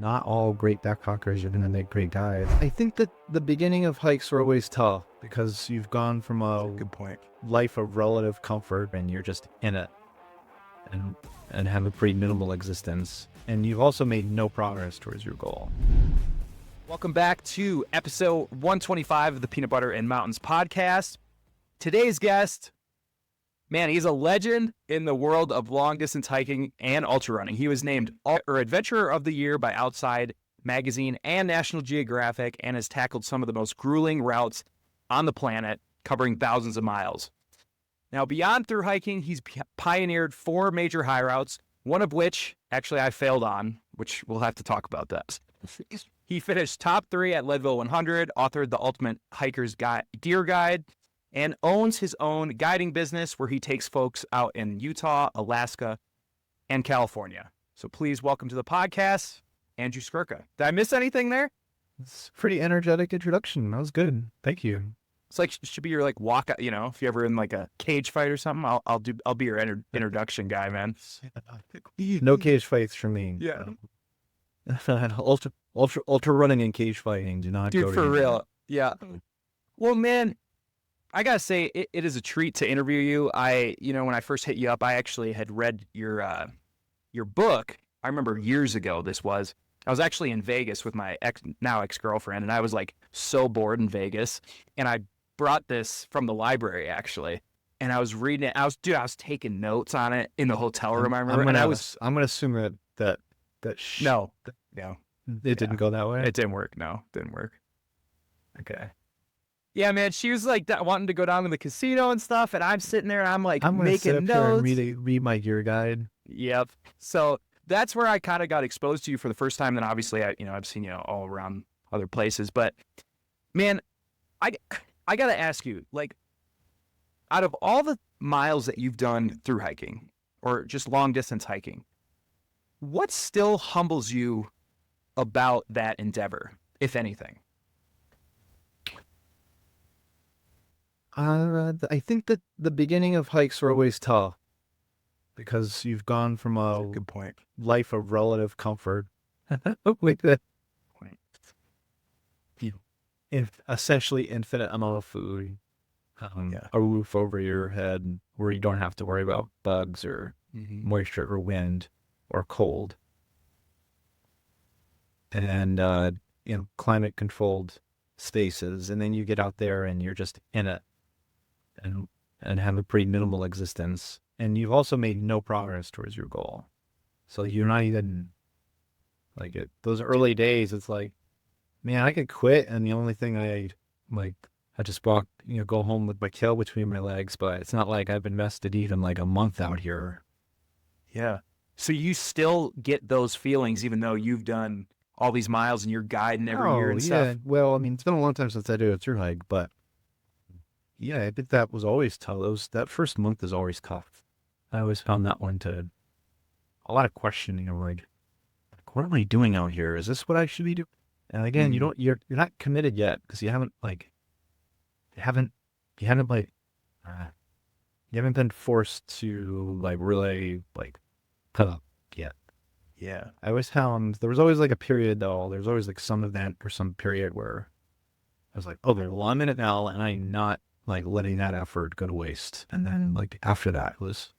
not all great backpackers are going to make great guides. I think that the beginning of hikes are always tough because you've gone from a Good point. life of relative comfort and you're just in it and have a pretty minimal existence. And you've also made no progress towards your goal. Welcome back to episode 125 of the Peanut Butter and Mountains podcast. Today's guest, man, he's a legend in the world of long-distance hiking and ultra running. He was named Adventurer of the Year by Outside Magazine and National Geographic and has tackled some of the most grueling routes on the planet, covering thousands of miles. Now, beyond through hiking, he's pioneered 4 major high routes, one of which, actually, I failed on, which we'll have to talk about that. He finished top 3 at Leadville 100, authored the Ultimate Hiker's Gear Guide, and owns his own guiding business where he takes folks out in Utah, Alaska, and California. So please welcome to the podcast, Andrew Skurka. Did I miss anything there? It's a pretty energetic introduction. That was good. Thank you. It's like, it should be your like walk, you know, if you're ever in like a cage fight or something, I'll be your introduction guy, man. No cage fights for me. Yeah. Ultra running and cage fighting do not go Dude, for together. real. Yeah. Well, man, I gotta say, it is a treat to interview you. When I first hit you up, I actually had read your book. I remember years ago I was actually in Vegas with my ex-girlfriend, and I was like so bored in Vegas, and I brought this from the library actually, and I was reading it. I was taking notes on it in the hotel room. I remember, I'm gonna assume that no, it didn't go that way. it didn't work. No, didn't work. Okay. Yeah, man, she was like wanting to go down to the casino and stuff, and I'm sitting there and I'm like I'm gonna making sit up notes. here and read my gear guide. Yep. So that's where I kind of got exposed to you for the first time. Then obviously I've seen you all around other places, but man, I got to ask you, like, out of all the miles that you've done through hiking or just long distance hiking, what still humbles you about that endeavor, if anything? I think that the beginning of hikes are always tough because you've gone from a Good point. life of relative comfort with the essentially infinite amount of food, a roof over your head where you don't have to worry about bugs or moisture or wind or cold, and climate controlled spaces, and then you get out there and you're just in it and have a pretty minimal existence, and you've also made no progress towards your goal. So you're not even like those early days. It's like, man, I could quit, and the only thing I just walk, go home with my tail between my legs. But it's not like I've invested even like a month out here. Yeah. So you still get those feelings even though you've done all these miles and you're guiding every year and stuff. Well, I mean, it's been a long time since I did a through hike, but yeah, I think that was always tough. That first month is always tough. I always found that one to a lot of questioning of like, what am I doing out here? Is this what I should be doing? And again, you're not committed yet because you haven't been forced to like really like cut up yet. Yeah. I always found there was always like a period though. There's always like some event or some period where I was like, okay, well, I'm in it now, and I'm not like letting that effort go to waste. And then like after that, it was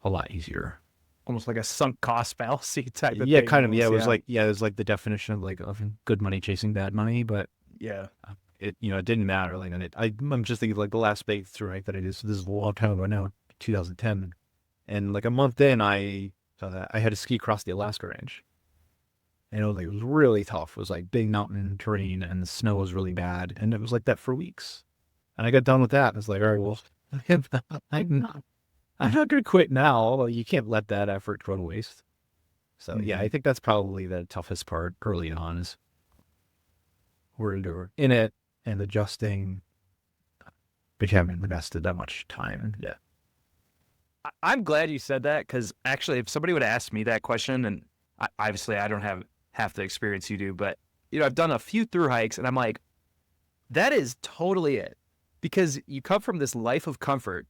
a lot easier. Almost like a sunk cost fallacy type of Yeah, thing. kind of. Yeah, almost, it was like the definition of like of good money chasing bad money, but yeah. it didn't matter. Like, and I'm just thinking like the last big through hike that I did. So this is a long time ago now, 2010, and like a month in, I had to ski across the Alaska Range, and it was really tough. It was like big mountain terrain, and the snow was really bad, and it was like that for weeks. And I got done with that, and it's like, all right, well, I'm not going to quit now. Well, you can't let that effort go to waste. So yeah, I think that's probably the toughest part early on is we're in it and adjusting, but you haven't invested that much time yet. I'm glad you said that because actually if somebody would have asked me that question, and obviously I don't have half the experience you do, but I've done a few through hikes and I'm like, that is totally it. Because you come from this life of comfort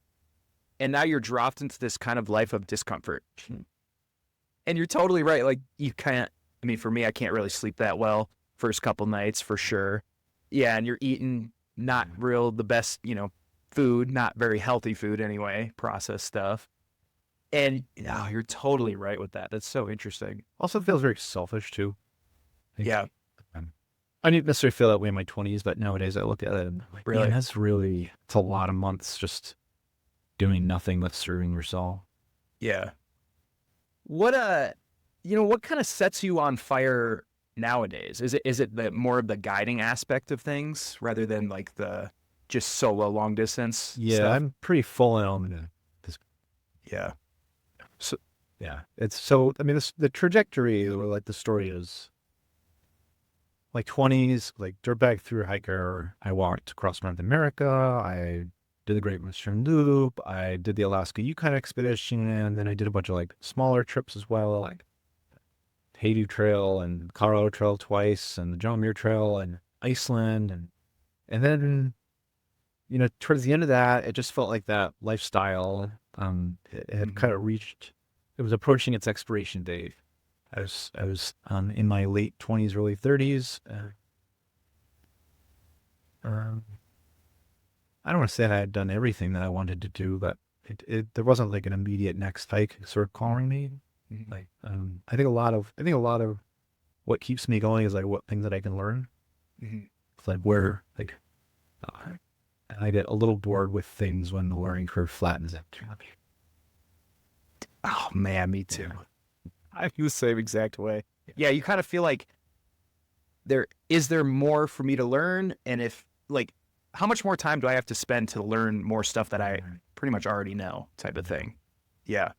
and now you're dropped into this kind of life of discomfort. And you're totally right. Like you can't I mean, for me, I can't really sleep that well first couple nights for sure. Yeah, and you're eating not real the best, food, not very healthy food anyway, processed stuff. And you're totally right with that. That's so interesting. Also feels very selfish too. Like, Yeah, I didn't necessarily feel that way in my 20s, but nowadays I look at it and I'm like, Really? man, it's a lot of months just doing nothing but serving yourself. yeah. What what kind of sets you on fire nowadays? Is it the more of the guiding aspect of things rather than like the just solo long distance Yeah, stuff? I'm pretty full on this. Yeah. So, yeah, it's so, I mean, the trajectory or like the story is like 20s, like dirtbag through hiker. I walked across North America. I did the Great Western Loop. I did the Alaska Yukon expedition. And then I did a bunch of like smaller trips as well, like Haiti Trail and Colorado Trail twice and the John Muir Trail and Iceland. And then, towards the end of that, it just felt like that lifestyle, it had kind of it was approaching its expiration date. I was in my late 20s, early 30s. I don't want to say I had done everything that I wanted to do, but there wasn't like an immediate next hike sort of calling me. Mhm. Like, I think a lot of what keeps me going is like what things that I can learn. Mhm. It's like where like I get a little bored with things when the learning curve flattens out. Oh man, me too. I feel the same exact way. Yeah, you kind of feel like there more for me to learn, and if like how much more time do I have to spend to learn more stuff that I pretty much already know, type of thing. Yeah.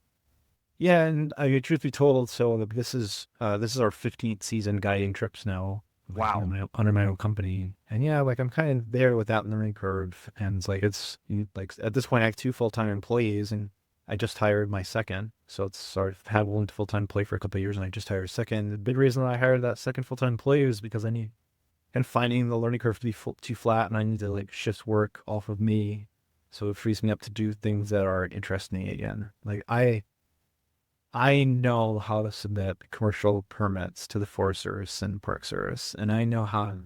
Yeah, and I mean, truth be told, so this is our 15th season guiding trips now. Like, Wow. under my own company, and yeah, like I'm kind of there with that learning curve, and it's like at this point I have 2 full-time employees, and I just hired my second, so it's sort of had one full-time employee for a couple of years, and I just hired a second. The big reason I hired that second full-time employee was because and finding the learning curve to be too flat, and I need to like shift work off of me, so it frees me up to do things that are interesting again. Like I know how to submit commercial permits to the Forest Service and Park Service, and I know how to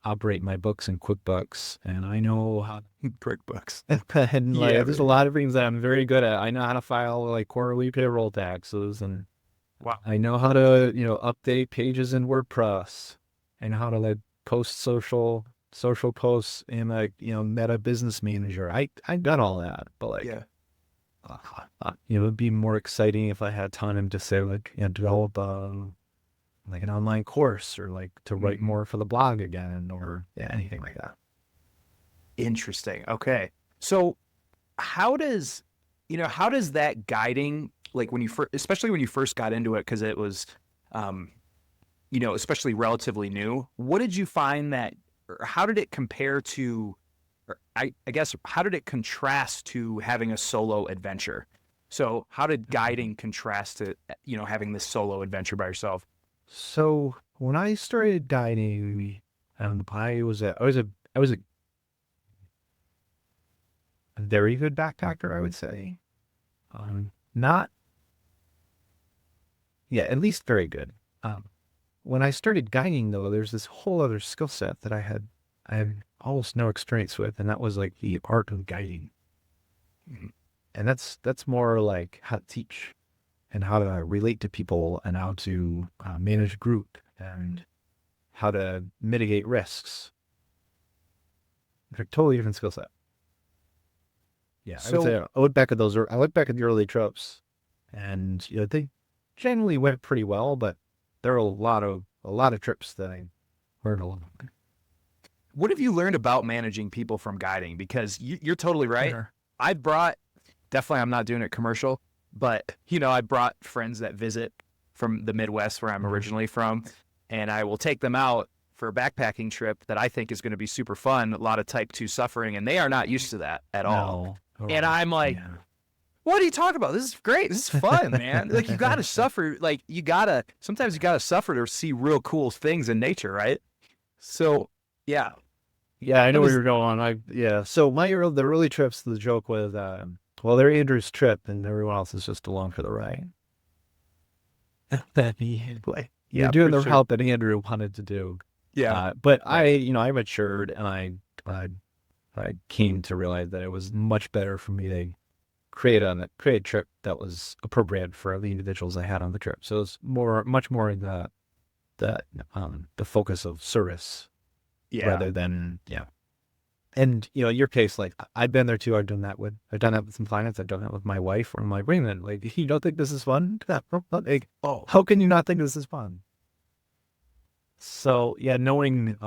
operate my books in QuickBooks, and I know how QuickBooks. and like Yeah, there's a man. lot of things that I'm very good at. I know how to file like quarterly payroll taxes, and Wow. I know how to update pages in WordPress, and how to like post social posts in like Meta Business Manager. I got all that, but like Yeah. it'd be more exciting if I had time to say like, develop like an online course or like to write more for the blog again or anything like that. Interesting. Okay. So how does that guiding, like when you first, especially when you first got into it, because it was, especially relatively new, what did you find that, or how did it compare to, or I guess, how did it contrast to having a solo adventure? So how did guiding contrast to, having this solo adventure by yourself? So when I started guiding, I was a very good backpacker, I would say. Not, yeah, at least very good. When I started guiding though, there's this whole other skill set that I had almost no experience with, and that was like the art of guiding. And that's more like how to teach and how to relate to people and how to manage a group and how to mitigate risks. It's a totally different skill set. Yeah, I would So say I look back at the early trips, and they generally went pretty well, but there are a lot of trips that I learned a lot. what have you learned about managing people from guiding? Because you're totally right. Sure. I brought, definitely, I'm not doing it commercial, but I brought friends that visit from the Midwest where I'm originally from, and I will take them out for a backpacking trip that I think is going to be super fun. A lot of type 2 suffering, and they are not used to that at all. No. And I'm like, what are you talking about? This is great. This is fun, man. Like you got to suffer. Like sometimes you got to suffer to see real cool things in nature, right? So, yeah. Yeah, I That know where was you're going. So the early trips, the joke was, well, they're Andrew's trip, and everyone else is just along for the ride. That be like you're doing the route that Andrew wanted to do. Yeah. But I matured and I came to realize that it was much better for me to create a trip that was appropriate for the individuals I had on the trip. So it's much more in the focus of service rather than And your case, like I've been there too. I've done that with some clients. I've done that with my wife. Or I'm like, wait a minute, like you don't think this is fun? Like, how can you not think this is fun? So knowing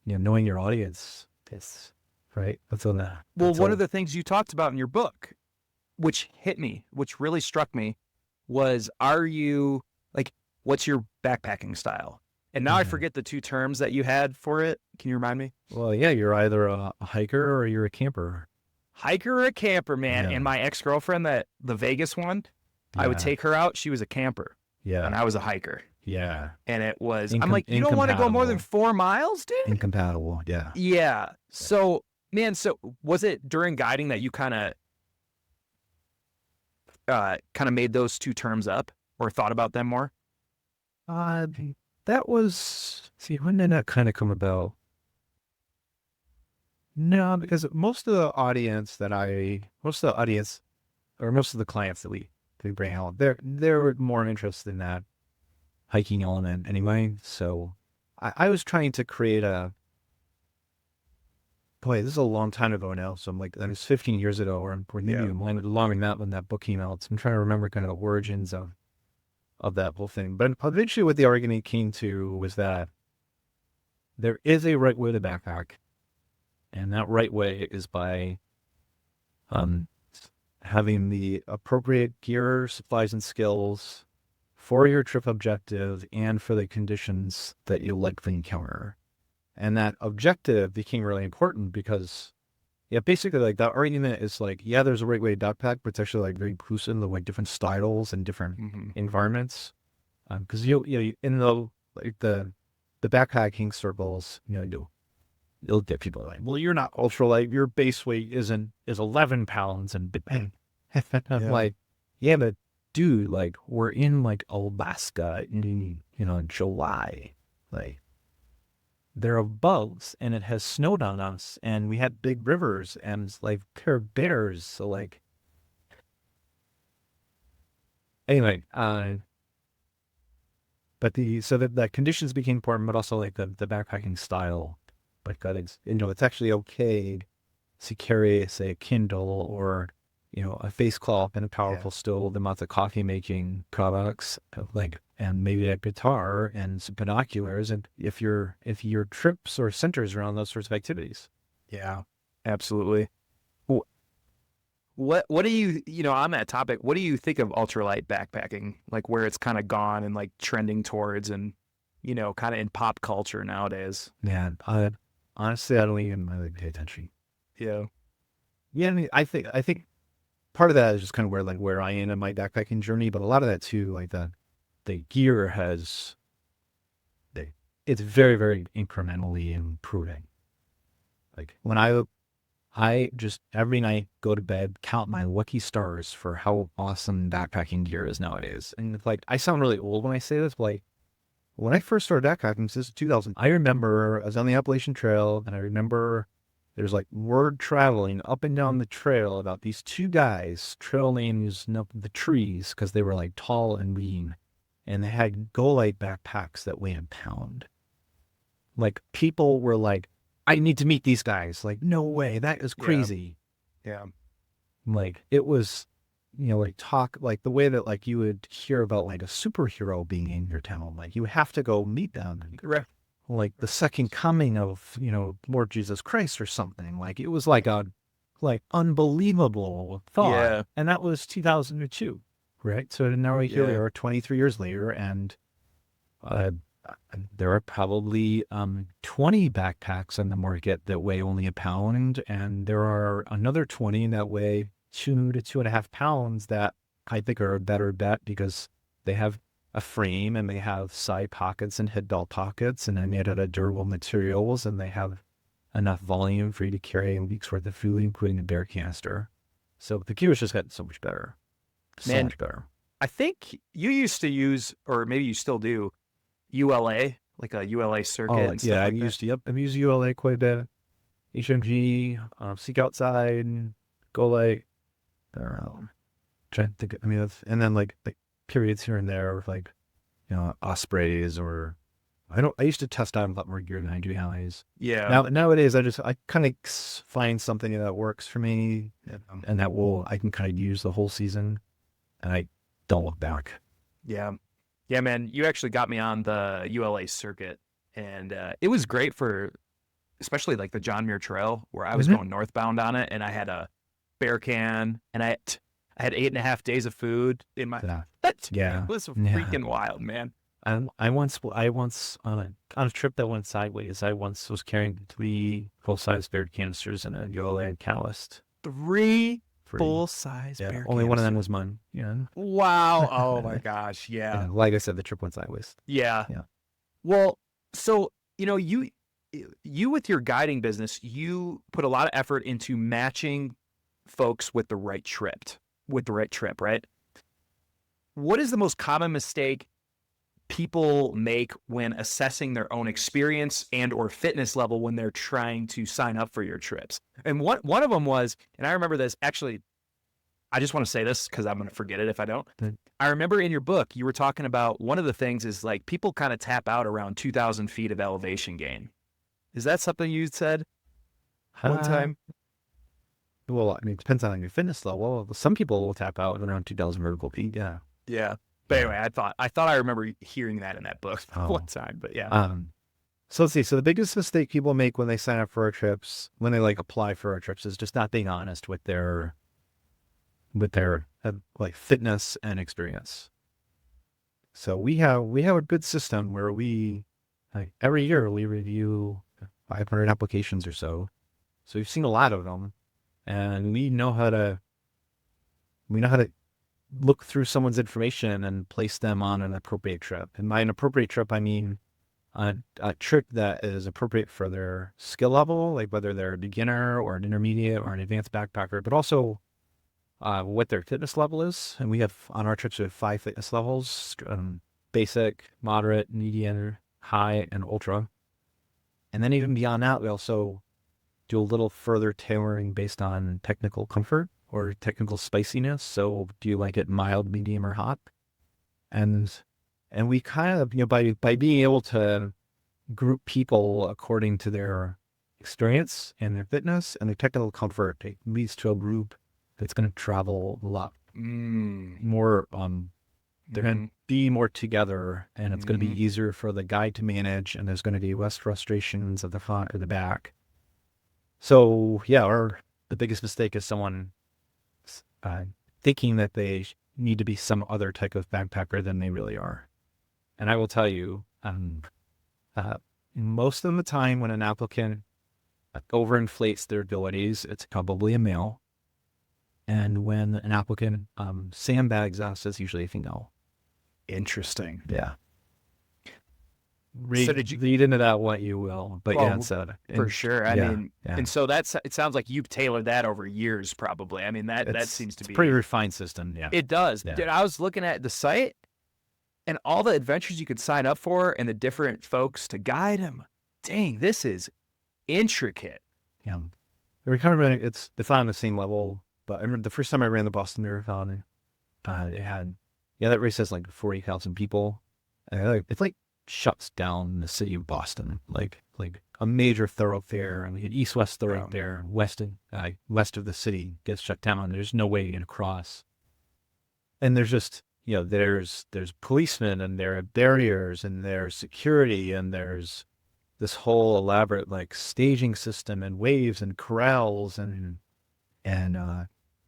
knowing your audience is right. One of the things you talked about in your book, which hit me, which really struck me, was what's your backpacking style? And now I forget the two terms that you had for it. Can you remind me? Well, you're either a hiker or you're a camper. Hiker or a camper, man. Yeah. And my ex-girlfriend, the Vegas one, I would take her out. She was a camper. Yeah. And I was a hiker. Yeah. And it was, I'm like, you don't want to go more than 4 miles, dude? Incompatible. Yeah. Yeah. So, man, was it during guiding that you kind of made those two terms up or thought about them more? That was, when did that kind of come about? No, because most of the clients that we bring out, they're more interested in that hiking element anyway. So I was trying to create this is a long time ago now. So I'm like, that was 15 years ago, or maybe longer than that when that book came out. So I'm trying to remember kind of the origins of that whole thing. But eventually what the argument came to was that there is a right way to backpack. And that right way is by having the appropriate gear, supplies, and skills for your trip objective and for the conditions that you'll likely encounter. And that objective became really important because, basically like that argument is like, there's a right way to backpack, but it's actually like very inclusive of like different styles and different environments. Because in the backpacking circles, you'll get people like, well, you're not ultralight. Your base weight is 11 pounds, and I'm like, but dude, like we're in like Alaska in July, like there are bugs and it has snowed on us and we had big rivers and like there are bears. So like, anyway, but the conditions became important, but also like the backpacking style. Like it's actually okay to carry, say, a Kindle or, a face cloth and a powerful stove, the amount of coffee making products, and maybe a guitar and some binoculars. And if your trips or centers around those sorts of activities. Yeah, absolutely. What do you, on that topic, what do you think of ultralight backpacking? Like where it's kind of gone and like trending towards and, kind of in pop culture nowadays? Man, honestly, I don't even really pay attention. Yeah. Yeah, I mean, I think part of that is just kind of where I am in my backpacking journey, but a lot of that too, like the gear it's very, very incrementally improving. Like when I just every night go to bed, count my lucky stars for how awesome backpacking gear is nowadays. And it's like, I sound really old when I say this, but like, when I first started backpacking, this is 2000, I remember I was on the Appalachian Trail, and I remember there's like word traveling up and down the trail about these two guys trail names up the trees because they were like tall and lean, and they had Go-Lite backpacks that weighed a pound. Like people were like, I need to meet these guys. Like, no way, that is crazy. Yeah. Like it was, like talk, like the way that like you would hear about like a superhero being in your town, like you have to go meet them. Right. Like the second coming of, Lord Jesus Christ or something. Like it was like a, unbelievable thought. Yeah. And that was 2002, right? So now here we are 23 years later, and there are probably 20 backpacks on the market that weigh only a pound, and there are another 20 that weigh 2 to 2.5 pounds that I think are a better bet because they have a frame and they have side pockets and head belt pockets, and they're made out of durable materials, and they have enough volume for you to carry a week's worth of food, including a bear canister. So the gear's just gotten so much better. So much better. I think you used to use, or maybe you still do, ULA, like a ULA circuit and stuff yeah, like that. I've used ULA quite a bit. HMG, Seek Outside, Go Light. Trying to think. I mean, and then like periods here and there with like ospreys or I used to test out a lot more gear than I do nowadays. Yeah. Nowadays I kind of find something that works for me, and I can kind of use the whole season, and I don't look back. Yeah. Yeah, man, you actually got me on the ULA circuit, and it was great for especially like the John Muir Trail where I was Isn't it? going northbound on it, and I had a bear can, and I had 8.5 days of food in my. Yeah. That Yeah. was Yeah. freaking wild, man. I once on a trip that went sideways, I once was carrying 3 full-size bear canisters and a ULA catalyst. 3 Free. full-size Yeah. bear Only one of them canisters. was mine. Yeah. Wow. Oh my gosh. Yeah. Like I said, the trip went sideways. Yeah. Yeah. Well, so, you with your guiding business, you put a lot of effort into matching folks with the right trip, right? What is the most common mistake people make when assessing their own experience and or fitness level when they're trying to sign up for your trips? And one of them was, and I remember this actually, I just want to say this because I'm going to forget it if I don't. I remember in your book, you were talking about one of the things is like people kind of tap out around 2,000 feet of elevation gain. Is that something you said one time? Well, I mean, it depends on your fitness level. Some people will tap out around 2,000 vertical feet. Yeah. Yeah. But anyway, I thought I remember hearing that in that book one time, but yeah. So let's see. So the biggest mistake people make when they sign up for our trips, when they like apply for our trips, is just not being honest with their like fitness and experience. So we have a good system where we every year we review 500 applications or so. So we've seen a lot of them, and we know how to look through someone's information and place them on an appropriate trip. And by an appropriate trip, I mean a trip that is appropriate for their skill level, like whether they're a beginner or an intermediate or an advanced backpacker, but also what their fitness level is. And we have on our trips, we have 5 fitness levels: basic, moderate, medium, high, and ultra. And then even beyond that, we also do a little further tailoring based on technical comfort or technical spiciness. So do you like it mild, medium, or hot? And we kind of, by being able to group people according to their experience and their fitness and their technical comfort, it leads to a group that's going to travel a lot more. They're going to be more together, and it's going to be easier for the guide to manage, and there's going to be less frustrations at the front or the back. So yeah, the biggest mistake is someone thinking that they need to be some other type of backpacker than they really are. And I will tell you, most of the time when an applicant overinflates their abilities, it's probably a male. And when an applicant sandbags us, it's usually a female. Interesting. Yeah. So did you read into that what you will, but yeah, for sure. I mean, yeah. And so it sounds like you've tailored that over years, probably. I mean, that seems to be a pretty refined system. Yeah, it does. Yeah. Dude, I was looking at the site and all the adventures you could sign up for and the different folks to guide them. Dang, this is intricate. Yeah, it's not on the same level. But I remember the first time I ran the Boston Marathon, that race has like 40,000 people. It's like shuts down the city of Boston, like a major thoroughfare, and we had east-west thoroughfare, west of the city gets shut down. There's no way to get across, and there's just there's policemen, and there are barriers, and there's security, and there's this whole elaborate like staging system and waves and corrals and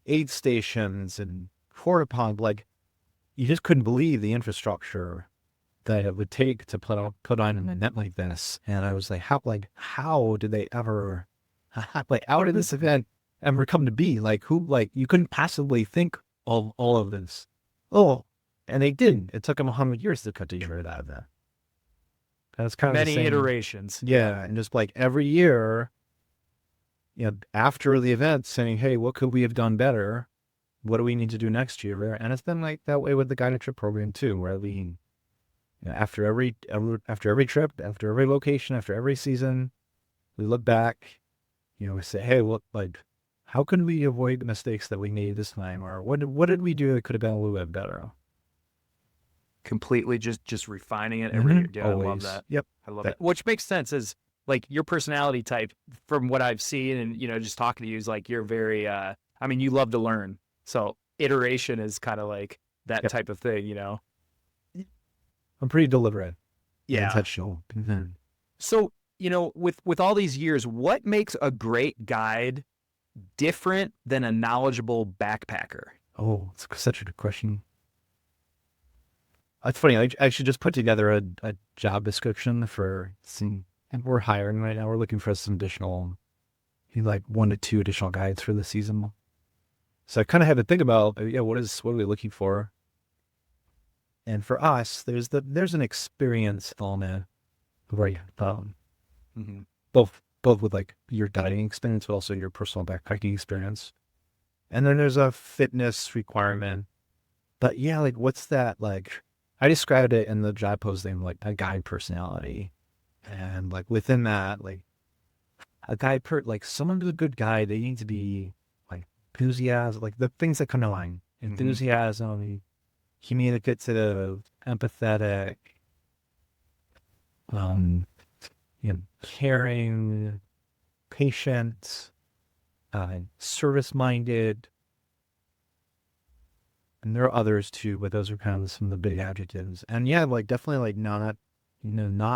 aid stations and porta potties. Like, you just couldn't believe the infrastructure that it would take to put on an event like this. And I was like, how did they ever, how did this event ever come to be? Like, you couldn't possibly think of all of this. Oh, and they didn't. It took them 100 years to cut together that event. That's kind of many iterations. Yeah. And just like every year, after the event, saying, hey, what could we have done better? what do we need to do next year? And it's been like that way with the guided trip program too, where we, after every trip, after every location, after every season, we look back, we say, hey, what, like, how can we avoid the mistakes that we made this time? Or what did we do that could have been a little bit better? Completely just refining it every year. Dude, Always. I love that. Yep. I love that. Which makes sense is like your personality type from what I've seen and, just talking to you is like, you're very, you love to learn. So iteration is kind of like that type of thing, I'm pretty deliberate. Yeah. Intentional. So, with all these years, what makes a great guide different than a knowledgeable backpacker? Oh, it's such a good question. It's funny. I should just put together a job description for seeing, and we're hiring right now. We're looking for some additional, like 1 to 2 additional guides for the season. So I kind of had to think about, what are we looking for? And for us, there's an experience element where both with like your guiding experience, but also your personal backpacking experience. And then there's a fitness requirement. But yeah, like what's that like? I described it in the job posting like a guide personality, and like within that, like a guide like someone who's a good guide, they need to be like enthusiasm, like the things that come to mind: enthusiasm, communicative, empathetic, caring, patient, service-minded. And there are others too, but those are kind of some of the big adjectives. And yeah, like definitely like not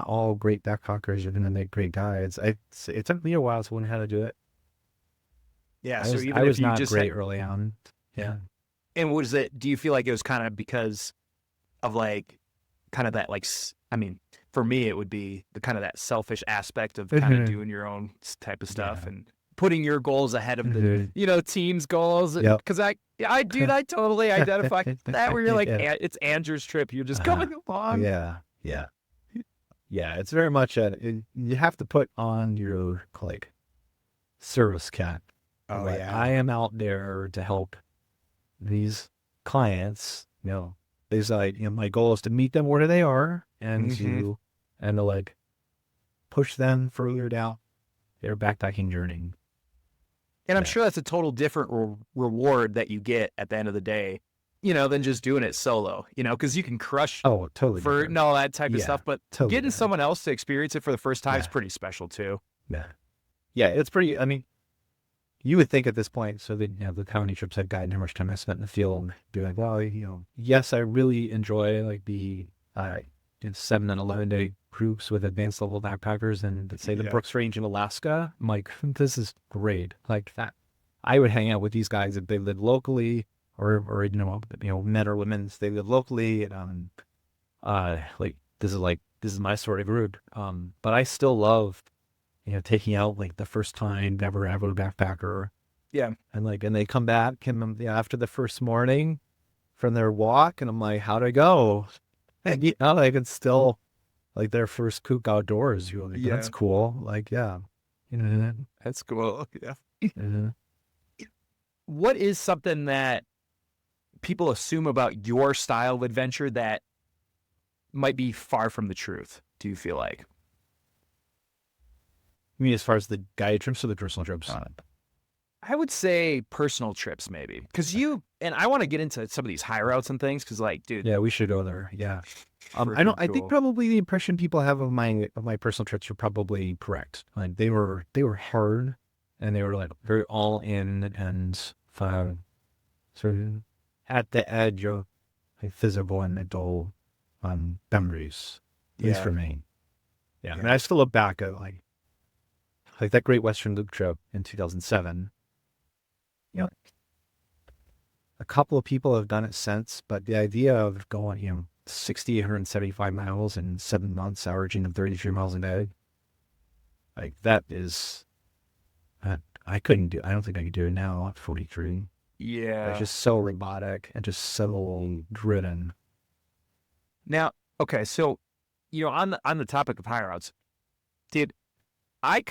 all great backpackers are going to make great guides. It took me a while to learn how to do it. Yeah. I was not great early on. Yeah. And do you feel like it was kind of because of like, kind of that, like, for me, it would be the kind of that selfish aspect of kind of doing your own type of stuff and putting your goals ahead of the, team's goals. Cause I totally identify that where you're like, it's Andrew's trip. You're just coming along. Yeah. Yeah. Yeah. It's very much you have to put on your like service cap. Oh like, yeah. I am out there to help these clients, There's like, my goal is to meet them where they are and to like push them further down their backpacking journey. And I'm sure that's a total different reward that you get at the end of the day, than just doing it solo, because you can crush totally for all that type of stuff. But totally getting someone else to experience it for the first time is pretty special too. Yeah. Yeah. It's pretty, you would think at this point, so that, how many trips I've gotten, how much time I spent in the field, be like, well, yes, I really enjoy like the 7 and 11 day groups with advanced level backpackers and say the Brooks Range in Alaska. I'm like, this is great. Like that, I would hang out with these guys if they live locally, or men or women, they live locally, and this is my sort of group. But I still love taking out like the first time ever backpacker. Yeah. And they come back and after the first morning from their walk, and I'm like, how'd it go? And like it's still like their first kook outdoors. You're like, that's cool. Like, yeah. That's cool. Yeah. What is something that people assume about your style of adventure that might be far from the truth, do you feel like? You mean as far as the guided trips or the personal trips? I would say personal trips, maybe, because I want to get into some of these high routes and things, because like, dude, yeah, we should go there. Yeah, I think probably the impression people have of my personal trips are probably correct. Like they were hard, and they were like very all in and sort of at the edge of like physical and mental boundaries. At least for me. Yeah, I mean, I still look back at like that Great Western Loop trip in 2007. A couple of people have done it since, but the idea of going, 6,875 miles in 7 months, averaging of 33 miles a day, like that is, I couldn't do. I don't think I could do it now at 43. Yeah, it's just so robotic and just so driven. Now, okay, so on the topic of high routes, I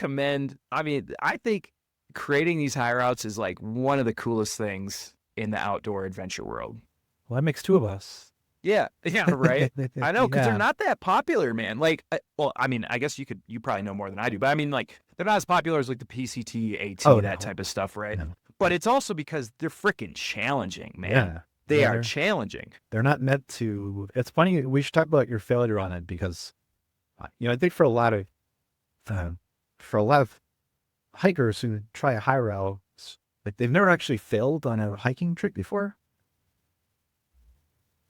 think creating these high routes is like one of the coolest things in the outdoor adventure world. Well, that makes two of us. Yeah, yeah, right. I know, because they're Yeah. not that popular, man. Like, well, I mean, I guess you probably know more than I do, but I mean, like, they're not as popular as like the PCT, AT, Oh, that no. type of stuff, right? No. But it's also because they're freaking challenging, man. Yeah. They Yeah, are challenging. they're not meant to. It's funny. We should talk about your failure on it because, I think uh, for a lot of hikers who try a high route, like they've never actually failed on a hiking trip before.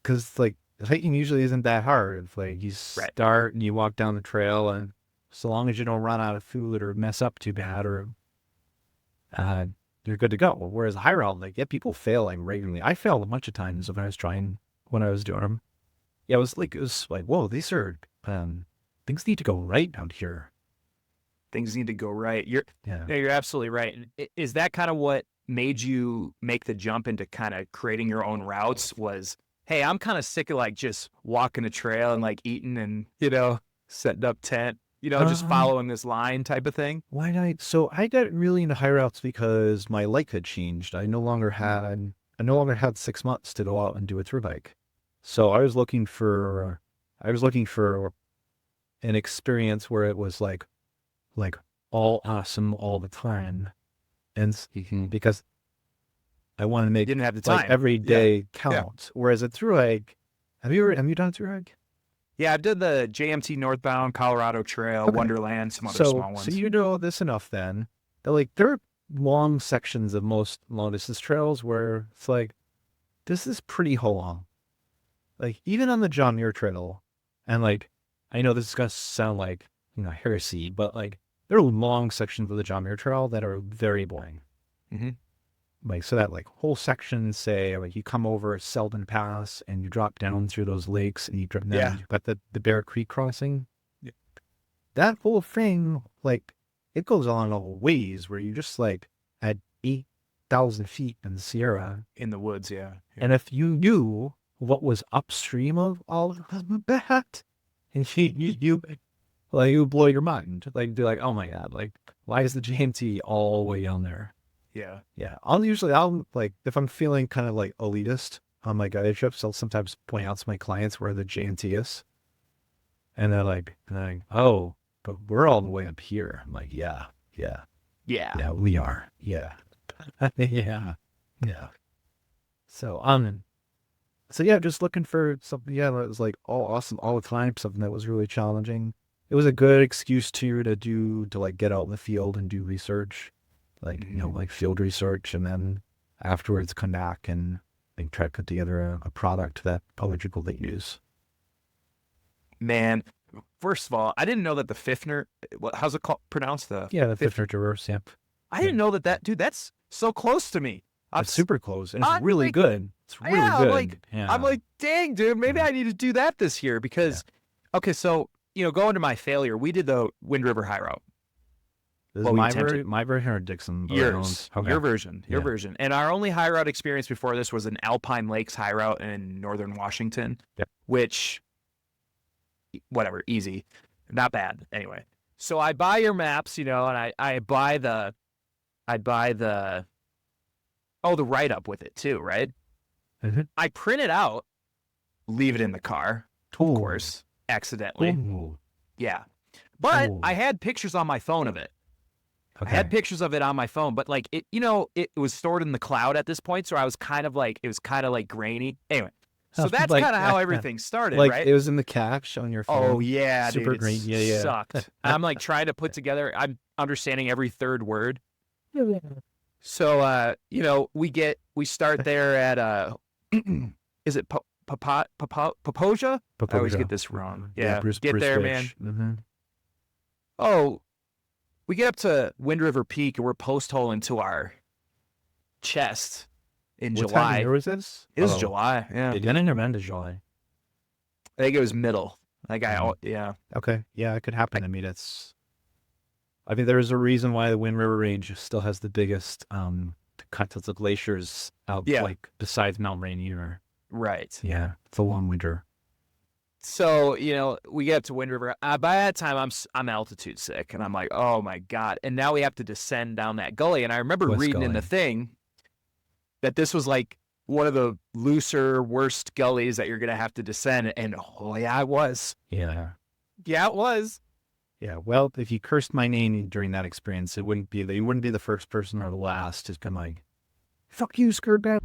Because like hiking usually isn't that hard. It's like you Right. start and you walk down the trail, and so long as you don't run out of food or mess up too bad, or uh, you're good to go. Whereas high route, like, yeah, people fail like regularly. I failed a bunch of times when I was doing them. Yeah, it was like, whoa, these are things need to go right out here. Things need to go right. Yeah. No, you're absolutely right. And is that kind of what made you make the jump into kind of creating your own routes? Was, hey, I'm kind of sick of like just walking a trail and like eating and, setting up tent, just following this line type of thing? Why did so I got really into high routes because my life had changed. I no longer had 6 months to go out and do a through hike. So I was looking for an experience where it was like all awesome all the time. And because I want to You make didn't have the time. like every day count. Whereas a through hike, have you done a through hike? Yeah, I've done the JMT northbound Colorado Trail, Okay. Wonderland, some other small ones. So you know this enough then that like there are long sections of most long distance trails where it's like, this is pretty long. Like even on the John Muir Trail, and like I know this is gonna sound like heresy, but like there are long sections of the John Muir Trail that are very boring. Mm-hmm. Like so that like whole section, say like you come over Selden Pass and you drop down through those lakes and you drop down. Yeah. You've got the Bear Creek crossing. Yeah. That whole thing, like it goes on a ways where you just like at 8,000 feet in the Sierra. In the woods, yeah. And if you knew what was upstream of all of that, and you like you would blow your mind. Like be like, oh my God, like why is the JMT all the way down there? Yeah. Yeah. I'll like if I'm feeling kind of like elitist on my guided trips, I'll sometimes point out to my clients where the JMT is. And they're like, oh, but we're all the way up here. I'm like, yeah, we are. Yeah. Yeah. So yeah, just looking for something, that was like all awesome all the time, something that was really challenging. It was a good excuse to like get out in the field and do research, like, like field research, and then afterwards come back and like try to put together a product that other people they use. Man, first of all, I didn't know that the Fifner, how's it pronounced? The Fifner Traverse, yep. I didn't know that, dude, that's so close to me. It's super close, and it's really good. It's really good. I'm like, dang, dude, maybe I need to do that this year because, okay, so, going to my failure, we did the Wind River High Route. This is my version or Dixon? Yours. Okay. Your version. And our only high route experience before this was an Alpine Lakes high route in northern Washington, which, whatever, easy. Not bad. Anyway, so I buy your maps, and I buy the write-up with it too, right? Mm-hmm. I print it out, leave it in the car, of course, accidentally. Ooh. Yeah. But I had pictures on my phone of it. Okay. I had pictures of it on my phone, but like it, it was stored in the cloud at this point, so I was kind of like, it was kind of like grainy. Anyway, so that's like, kind of how everything started, like, right? It was in the cache on your phone. Oh yeah, super dude, green. Yeah. Sucked. I'm like trying to put together. I'm understanding every third word. So we start there at is it Papoja? I always get this wrong. Yeah, Bruce there, Ridge. man. Mm-hmm. Oh, we get up to Wind River Peak and we're post hole into our chest in What July. time of year was this? It was July. Yeah, It didn't even end in July. I think it was middle. Yeah. Okay. Yeah, it could happen. I mean, I mean, there's a reason why the Wind River Range still has the biggest contents of glaciers out, like besides Mount Rainier. Right. Yeah, it's a long winter. So, we get up to Wind River. By that time, I'm altitude sick, and I'm like, oh my God. And now we have to descend down that gully. And I remember reading in the thing, that this was like one of the looser, worst gullies that you're going to have to descend. And oh, yeah, it was. Yeah. Yeah, it was. Yeah. Well, if you cursed my name during that experience, you wouldn't be the first person or the last to come like, fuck you, Skurka.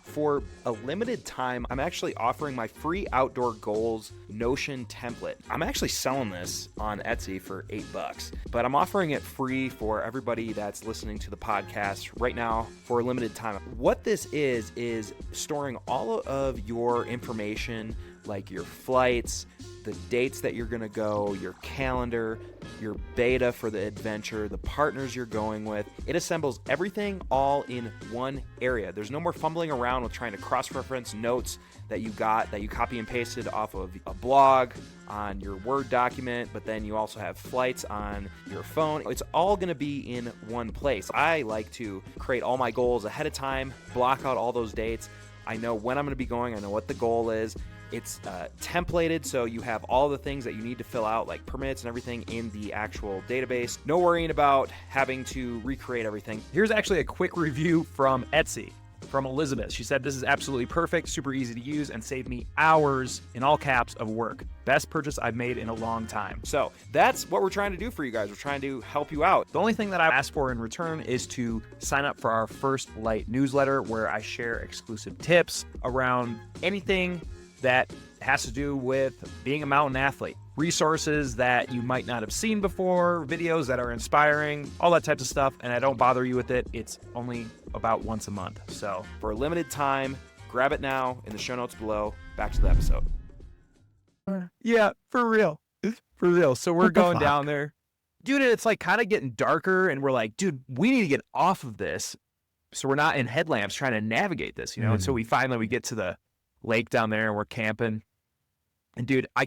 For a limited time, I'm actually offering my free outdoor goals Notion template. I'm actually selling this on Etsy for $8, but I'm offering it free for everybody that's listening to the podcast right now for a limited time. What this is storing all of your information, like your flights, the dates that you're going to go, your calendar, your beta for the adventure, the partners you're going with. It assembles everything all in one area. There's no more fumbling around with trying to cross-reference notes that you copy and pasted off of a blog on your Word document, but then you also have flights on your phone. It's all going to be in one place. I like to create all my goals ahead of time, block out all those dates. I know when I'm going to be going. I know what the goal is. It's templated, so you have all the things that you need to fill out, like permits and everything, in the actual database. No worrying about having to recreate everything. Here's actually a quick review from Etsy from Elizabeth. She said, "This is absolutely perfect, super easy to use, and saved me hours, in all caps, of work. Best purchase I've made in a long time." So that's what we're trying to do for you guys. We're trying to help you out. The only thing that I ask for in return is to sign up for our First Light newsletter, where I share exclusive tips around anything that has to do with being a mountain athlete, resources that you might not have seen before, videos that are inspiring, all that types of stuff. And I don't bother you with it. It's only about once a month. So for a limited time, grab it now in the show notes below. Back to the episode. Yeah, for real. For real. So we're going down there. Dude, it's like kind of getting darker, and we're like, dude, we need to get off of this. So we're not in headlamps trying to navigate this, you know? And so we get to the lake down there, and we're camping. And dude, I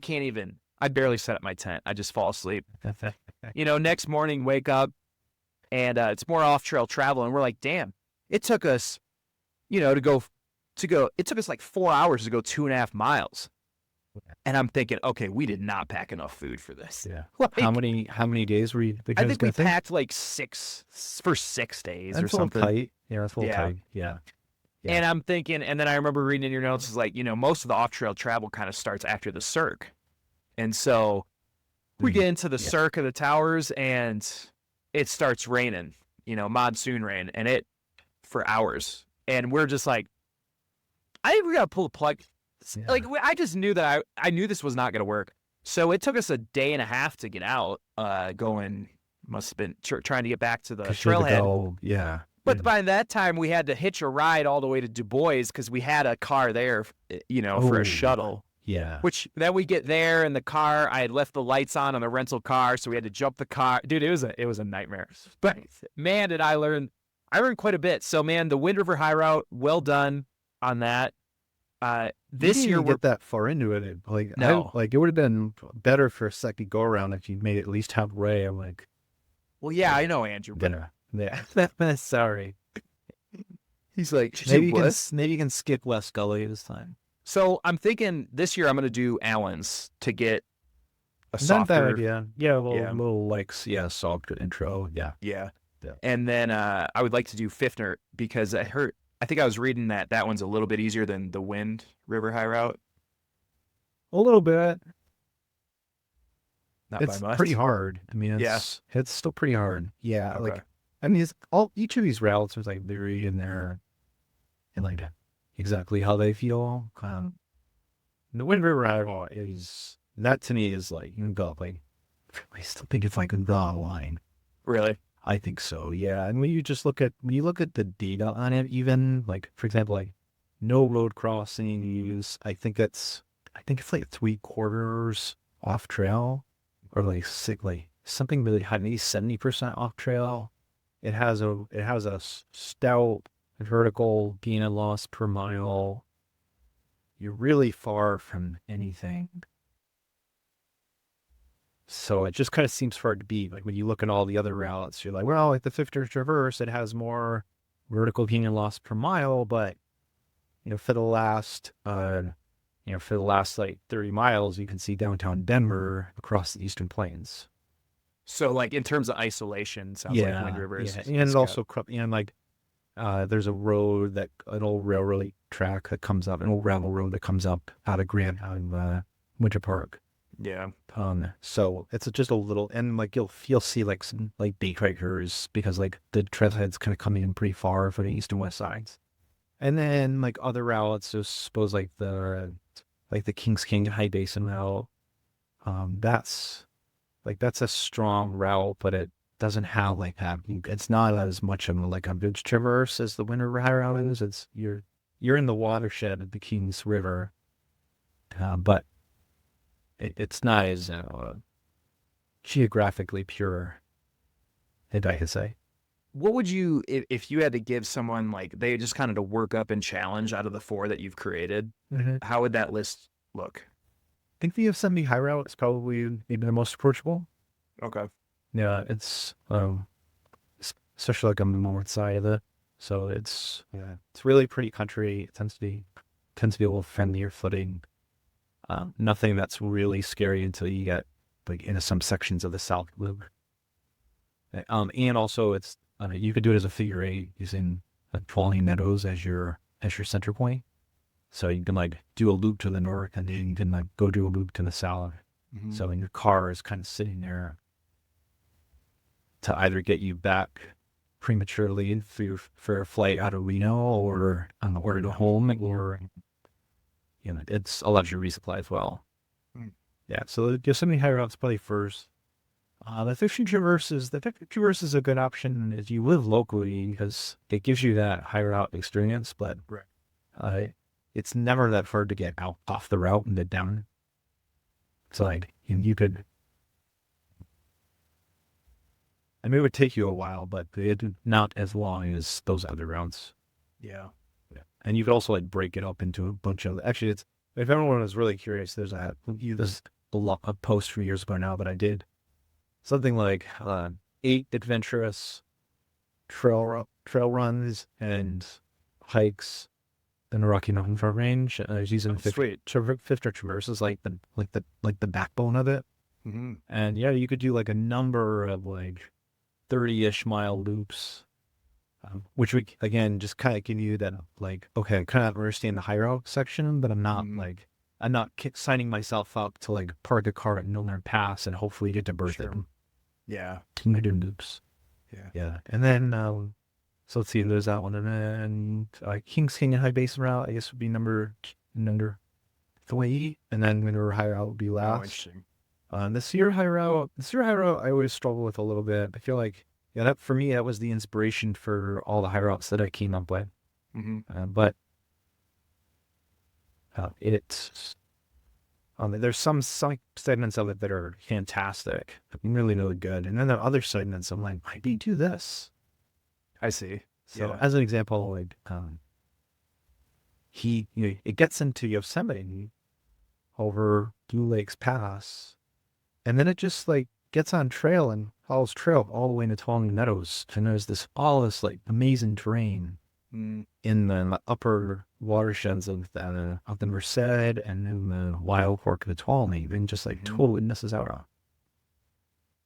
barely set up my tent. I just fall asleep. Next morning, wake up, and it's more off-trail travel. And we're like, damn, it took us, it took us like 4 hours to go 2.5 miles. And I'm thinking, okay, we did not pack enough food for this. Yeah. Like, how many days were you? I think we packed like 6 for 6 days or something. Tight. Yeah, that's a little tight. Yeah. Yeah. And I'm thinking, and then I remember reading in your notes, is like, most of the off-trail travel kind of starts after the Cirque. And so we get into the Cirque of the Towers, and it starts raining, monsoon rain, and it for hours. And we're just like, I think we got to pull the plug. Yeah. Like, I just knew that I knew this was not going to work. So it took us a day and a half to get out, must have been trying to get back to the trailhead. Yeah. But by that time, we had to hitch a ride all the way to Du Bois because we had a car there, for a shuttle. Yeah. Which then we get there in the car. I had left the lights on the rental car, so we had to jump the car. Dude, it was a nightmare. But man, did I learn quite a bit. So man, the Wind River High Route, well done on that. This year we're get that far into it. Like no, it would have been better for a second go around if you made it at least halfway. I'm like, well, yeah, I know, Andrew. Yeah, sorry. He's like, maybe you can skip West Gully this time. So I'm thinking this year I'm going to do Allen's to get a softer. Not that idea. Yeah, little like soft intro. Yeah. And then I would like to do Fifner because I think I was reading that one's a little bit easier than the Wind River High Route. A little bit. Not it's by much. Pretty hard. I mean, it's still pretty hard. Yeah. Okay. Like, I mean, each of these routes is like very in there and like exactly how they feel. The Wind River High Route that to me is like, I still think it's like a the line. Really? I think so. Yeah. And when you look at the data on it, even like, for example, like no road crossings, I think it's like 3/4 off trail or like something really high, maybe 70% off trail. It has a stout vertical gain and loss per mile. You're really far from anything. So it just kind of seems hard to beat. Like when you look at all the other routes, you're like, well, like the Fifth Traverse, it has more vertical gain and loss per mile, but for the last like 30 miles, you can see downtown Denver across the Eastern Plains. So like in terms of isolation, sounds like Wind River is and it also, like There's a road an old railroad track that comes up, an old gravel road that comes up out of Grand out of Winter Park. Yeah. So it's just a little, and like you'll see like some like day hikers because like the trailhead's kind of coming in pretty far for the east and west sides. And then like other routes, I suppose like the Kings Canyon High Basin route. That's a strong route, but it doesn't have like that. It's not as much of like a bridge traverse as the Winter route is. It's you're in the watershed of the Kings River, but it's not as geographically pure, if I could say. What would you, if you had to give someone like they just kind of to work up and challenge out of the 4 that you've created, how would that list look? I think the Yosemite High Route is probably maybe the most approachable. Okay. Yeah, it's especially like on the north side of it. So it's really pretty country. It tends to be a little friendlier footing. Nothing that's really scary until you get like into some sections of the South Loop. And also it's you could do it as a figure 8 using Falling Meadows as your center point. So you can like do a loop to the north and then you can like go do a loop to the south. Mm-hmm. So your car is kind of sitting there to either get you back prematurely for a flight out of Reno or to home, or it's allows you to resupply as well. Yeah, so the Yosemite High Route's probably first. The 50 Traverse is a good option if you live locally because it gives you that high route experience, but it's never that hard to get out off the route and get down. It's like you could. I mean, it would take you a while, but it's not as long as those other routes. Yeah. And you could also like break it up into a bunch of. Actually, it's if everyone is really curious, there's a post 3 years ago now, but I did something like 8 adventurous trail runs and hikes in the Rocky Mountain Front Range. I was using 50 traverses like the backbone of it. Mm-hmm. And yeah, you could do like a number of like 30-ish mile loops, which would again just kind of give you that like, okay, I kind of understand the high route section, but I'm not signing myself up to like park the car at Milner Pass and hopefully get to Berthoud. Yeah. I'm gonna do loops. Yeah. And then so let's see, there's that one, and then Kings Canyon High Basin route I guess would be number 3, and then Winter High Route would be last. Oh, interesting. The Sierra High Route, I always struggle with a little bit. I feel like, that for me, that was the inspiration for all the high routes that I came up with. Mm-hmm. But there's some segments of it that are fantastic, really, really good. And then there are other segments I'm like, why do you do this? I see. So as an example, like, it gets into Yosemite over Blue Lakes Pass. And then it just like gets on trail and follows trail all the way into Falling Meadows. And there's all this like amazing terrain in the upper watersheds of the Merced and in the Wild Fork of the Tuolumne. And just like totally misses out.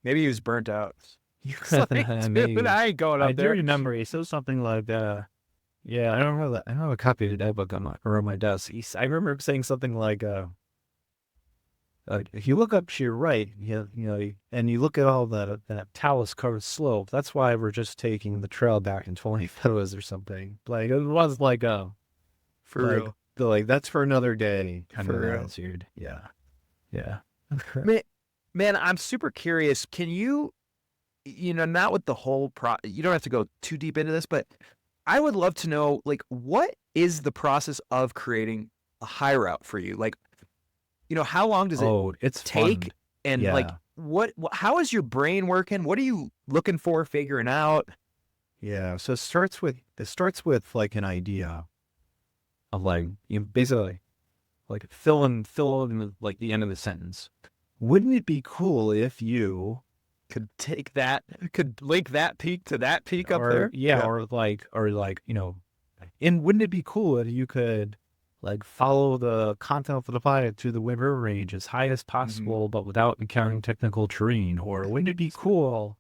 Maybe he was burnt out. Maybe. I ain't going up there. I do remember he said something like, I don't know that. I don't have a copy of that book on my desk. I remember saying something like, if you look up to your right, and you look at all that talus-covered slope, that's why we're just taking the trail back in 20 photos or something. Like, it was like for real. Like, that's for another day kind For of real. attitude. Yeah. Man, I'm super curious. Can you, not with the whole you don't have to go too deep into this, but I would love to know, like, what is the process of creating a high route for you? Like, how long does it take? Fun. And like, how is your brain working? What are you looking for, figuring out? Yeah. So it starts with like an idea of like, basically like fill in like the end of the sentence. Wouldn't it be cool if you could link that peak to that peak up there? Yeah. Or like, and wouldn't it be cool if you could like follow the content of the pilot to the river range as high as possible, but without encountering technical terrain? Or wouldn't it be cool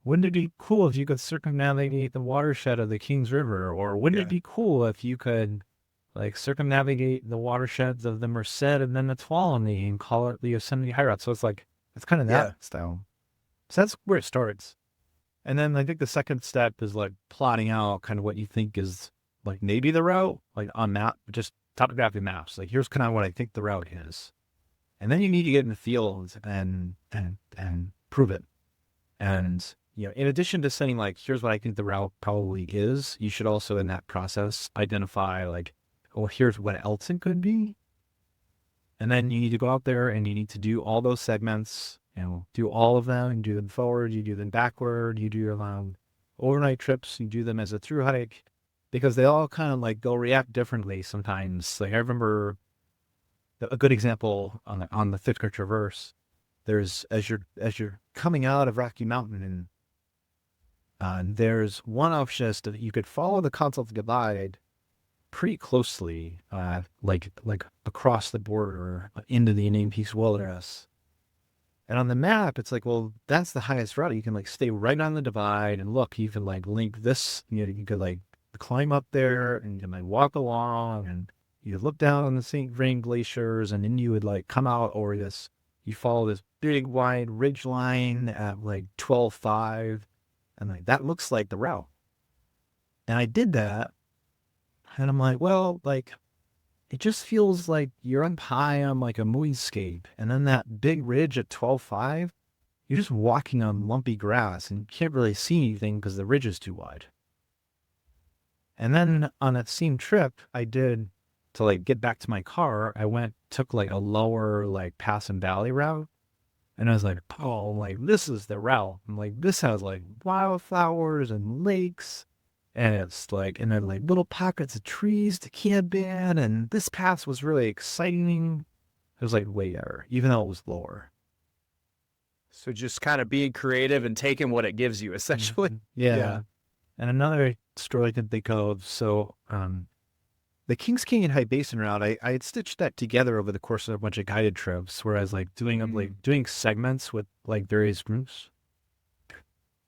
wouldn't it be cool if you could circumnavigate the watershed of the Kings River? Or wouldn't it be cool if you could like circumnavigate the watersheds of the Merced and then the Tuolumne and call it the Yosemite High Route? So it's like, it's kind of that style. So that's where it starts. And then I think the second step is like plotting out kind of what you think is like maybe the route, like on map, just topography maps. Like here's kind of what I think the route is. And then you need to get in the field and prove it. And, you know, in addition to saying like, here's what I think the route probably is, you should also in that process identify like, well, here's what else it could be. And then you need to go out there and you need to do all those segments, you know, do all of them. You do them forward, you do them backward, you do your overnight trips, you do them as a through hike, because they all kind of like go react differently sometimes. Like I remember a good example on the Thitker Traverse. There's as you're coming out of Rocky Mountain, and there's one option that you could follow the Continental Divide pretty closely, like across the border into the Indian Peaks Wilderness. And on the map, it's like, well, that's the highest route. You can like stay right on the divide and look. You can like link this. You know, you could like climb up there and you might walk along and you look down on the St. Vrain glaciers, and then you would like come out over this. You follow this big wide ridge line at like 12.5, and like that looks like the route. And I did that, and I'm like, well, like it just feels like you're up high on like a moonscape, and then that big ridge at 12.5, you're just walking on lumpy grass and you can't really see anything because the ridge is too wide. And then on that same trip I did to like get back to my car, took like a lower like pass and valley route. And I was like, oh, like this is the route. I'm like, this has like wildflowers and lakes. And it's like, and then like little pockets of trees to camp in. And this path was really exciting. It was like way better, even though it was lower. So just kind of being creative and taking what it gives you, essentially. Yeah. And another story I can think of. So, the Kings Canyon High Basin route, I had stitched that together over the course of a bunch of guided trips where I was like doing segments with like various groups.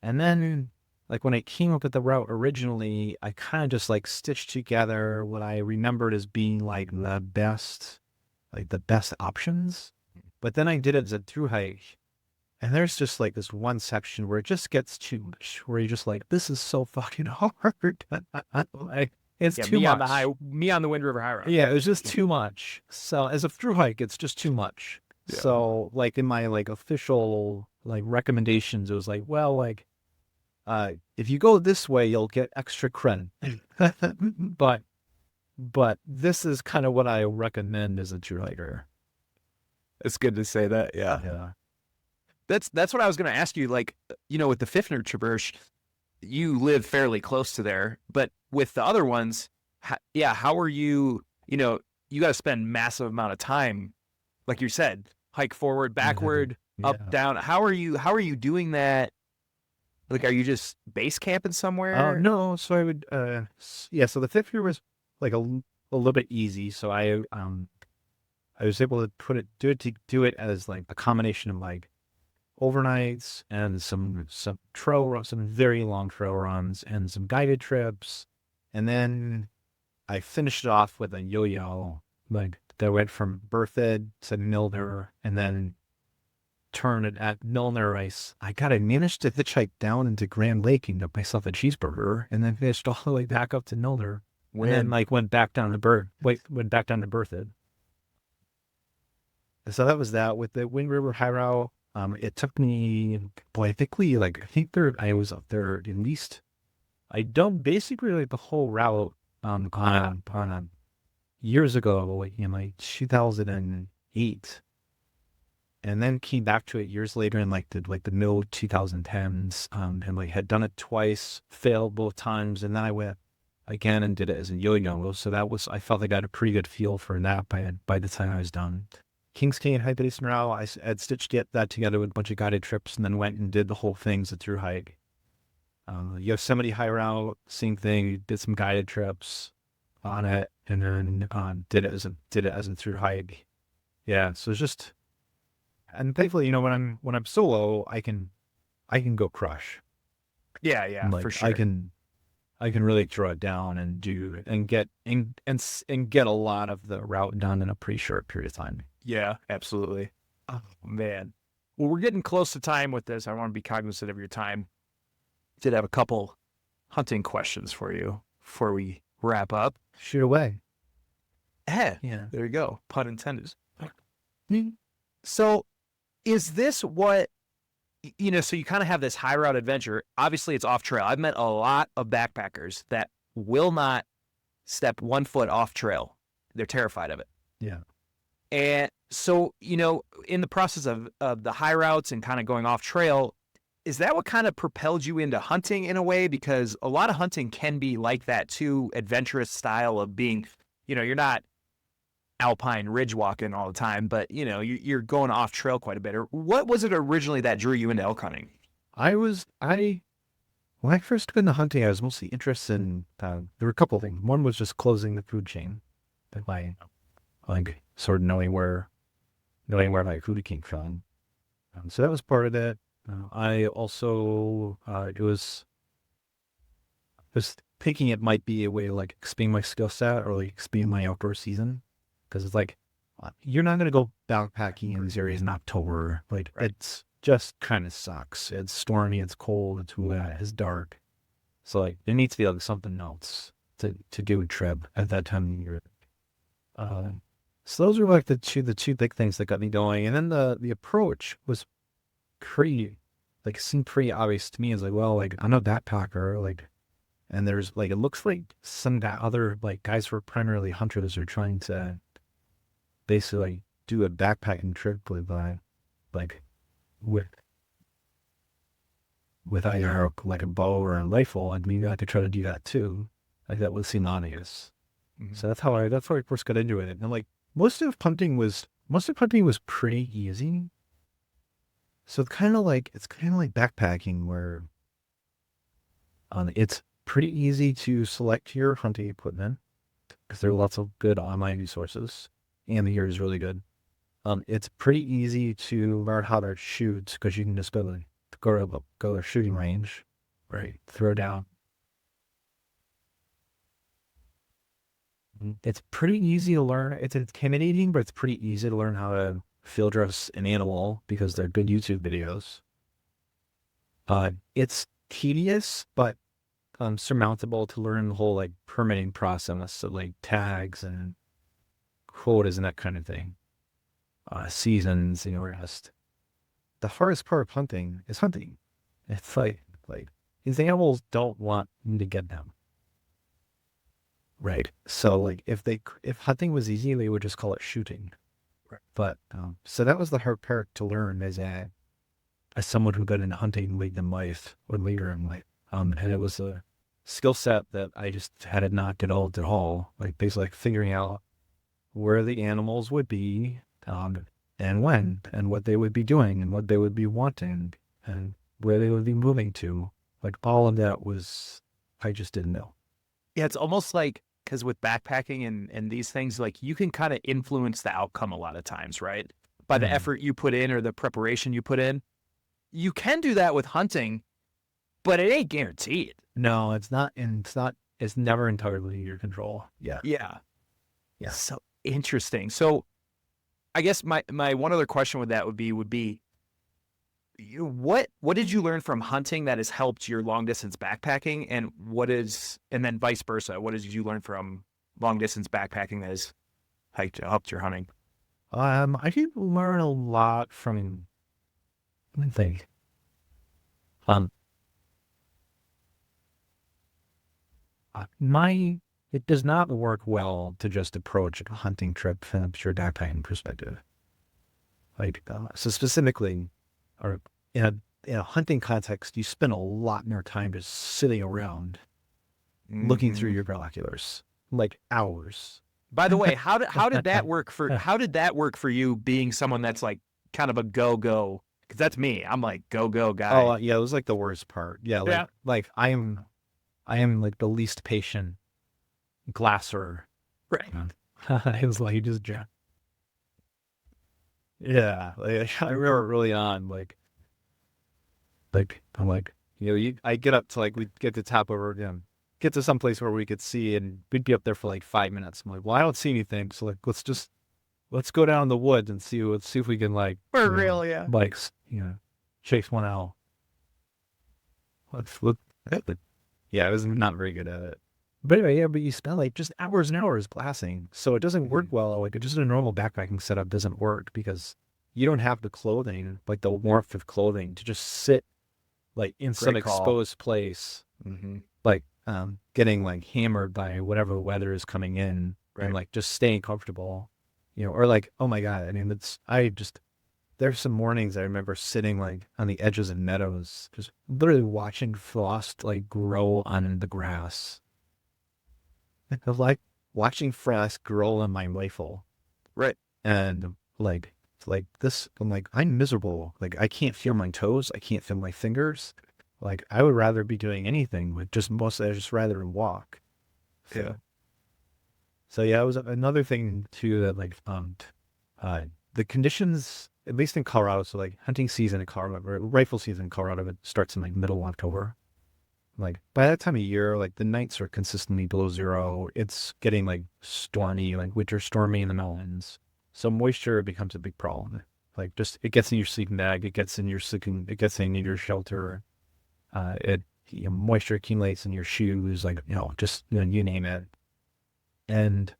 And then like when I came up with the route originally, I kind of just like stitched together what I remembered as being like the best options. But then I did it as a through hike. And there's just like this one section where it just gets too much, where you're just like, this is so fucking hard. Like, it's too much. Me on the Wind River High Road. Yeah, it was just too much. So as a through hike, it's just too much. Yeah. So like in my like official like recommendations, it was like, well, like if you go this way, you'll get extra credit. but this is kind of what I recommend as a through hiker. It's good to say that. Yeah. Yeah. That's what I was going to ask you. Like, you know, with the Fifner Traverse, you live fairly close to there, but with the other ones, how are you, you know, you got to spend massive amount of time, like you said, hike forward, backward, up, down. How are you doing that? Like, are you just base camping somewhere? No. So I would, so the Fifner was like a little bit easy. So I was able to do it as like a combination of like overnights and some trail runs, some very long trail runs and some guided trips. And then I finished it off with a yo-yo, like that went from Berthoud to Milner, and then turned it at Milner. I managed to hitchhike down into Grand Lake and got myself a cheeseburger, and then finished all the way back up to Milner. And then like went back down to Berthoud. So that was that with the Wind River High Route. It took me, I was up there at least, I done basically like the whole route, years ago, in like 2008, and then came back to it years later in like the middle 2010s, and like had done it twice, failed both times. And then I went again and did it as a yo-yo. So I felt like I got a pretty good feel for that by the time I was done. Kings Canyon High Basin route, I had stitched that together with a bunch of guided trips, and then went and did the whole thing as a through hike. Yosemite High Route, same thing. Did some guided trips on it, and then did it as a through hike. Yeah, so it's and thankfully, you know, when I'm solo, I can go crush. Yeah, yeah, Like for sure. I can really throw it down and do and get and get a lot of the route done in a pretty short period of time. Yeah, absolutely. Oh, man. Well, we're getting close to time with this. I want to be cognizant of your time. Did have a couple hunting questions for you before we wrap up. Shoot away. Yeah, there you go. Pun intended. So is this what, so you kind of have this high route adventure. Obviously, it's off trail. I've met a lot of backpackers that will not step 1 foot off trail. They're terrified of it. Yeah. And so, in the process of the high routes and kind of going off trail, is that what kind of propelled you into hunting in a way? Because a lot of hunting can be like that too, adventurous style of being, you're not alpine ridge walking all the time, but you're going off trail quite a bit. Or what was it originally that drew you into elk hunting? When I first got into hunting, I was mostly interested in, there were a couple of things. One was just closing the food chain, by like sort of knowing where my food came from. So that was part of it. I also, it was thinking it might be a way to like expand my skill set or like expand my outdoor season. Because it's like, you're not going to go backpacking in these areas in October. Like, It's just kind of sucks. It's stormy, it's cold, it's wet, it's dark. So like, there needs to be like something else to do a trip at that time of year. So those are like the two big things that got me going. And then the approach was seemed pretty obvious to me. It's like, well, like I'm a backpacker, like, and there's like, it looks like some other like guys who are primarily hunters are trying to basically do a backpacking trip with either like a bow or a rifle. I mean, I could try to do that too. Like that would seem obvious. Mm-hmm. So that's how I first got into it. And like most of hunting was pretty easy. So it's kind of like backpacking where it's pretty easy to select your hunting equipment because there are lots of good online resources and the gear is really good. It's pretty easy to learn how to shoot because you can just go to a shooting range, right? Throw down. It's pretty easy to learn. It's intimidating, but it's pretty easy to learn how to field dress an animal because they're good YouTube videos. It's tedious, but surmountable to learn the whole like permitting process of like tags and quotas and that kind of thing. Seasons, rest. The hardest part of hunting is hunting. It's like these animals don't want you to get them. Right. So like if hunting was easy, they would just call it shooting. Right. But so that was the hard part to learn as someone who got into hunting late in life or later in life. And it was a skill set that I just had not developed at all. Like basically figuring out where the animals would be, and when, and what they would be doing, and what they would be wanting, and where they would be moving to. Like all of that I just didn't know. Yeah, it's almost like, because with backpacking and these things, like you can kind of influence the outcome a lot of times, right? By the effort you put in or the preparation you put in. You can do that with hunting, but it ain't guaranteed. No, it's not. And it's never entirely your control. Yeah. Yeah. Yeah. So interesting. So I guess my one other question with that would be what did you learn from hunting that has helped your long distance backpacking, and then vice versa? What did you learn from long distance backpacking that has helped your hunting? I did learn a lot from, let me think. It does not work well to just approach a hunting trip from a pure backpacking perspective. So specifically, or in a hunting context, you spend a lot more time just sitting around looking through your binoculars, like hours. By the way, how did that work for you, being someone that's like kind of a go? Because that's me. I'm like go guy. Oh yeah, it was like the worst part. Yeah, like I am like the least patient glasser. Right. It was like just yeah. Like, I remember early on, like I'm like, I get up to like, we'd get to top over, get to some place where we could see, and we'd be up there for like 5 minutes. I'm like, well, I don't see anything. So like, let's go down in the woods and see if we can like, For real, yeah. like, chase one out. Let's look. Yeah, I was not very good at it. But anyway, but you spend like just hours and hours glassing. So it doesn't work well. Like just a normal backpacking setup doesn't work because you don't have the clothing, like the warmth of clothing to just sit like in some Great call. exposed place, like getting like hammered by whatever weather is coming in and like just staying comfortable, or like, oh my God. I mean, there's some mornings I remember sitting like on the edges of meadows, just literally watching frost like grow on the grass. Of like watching frost grow on my rifle. Right. And like this, I'm like, I'm miserable. Like I can't feel my toes. I can't feel my fingers. Like I would rather be doing anything with mostly I just rather walk. So yeah, it was another thing too that like, the conditions, at least in Colorado, so like hunting season in Colorado, or rifle season in Colorado, it starts in like middle October. Like by that time of year, like the nights are consistently below zero. It's getting like stormy, like winter stormy in the mountains. So moisture becomes a big problem. Like just, it gets in your sleeping bag, it gets in your your shelter. Moisture accumulates in your shoes, like, just, you name it. And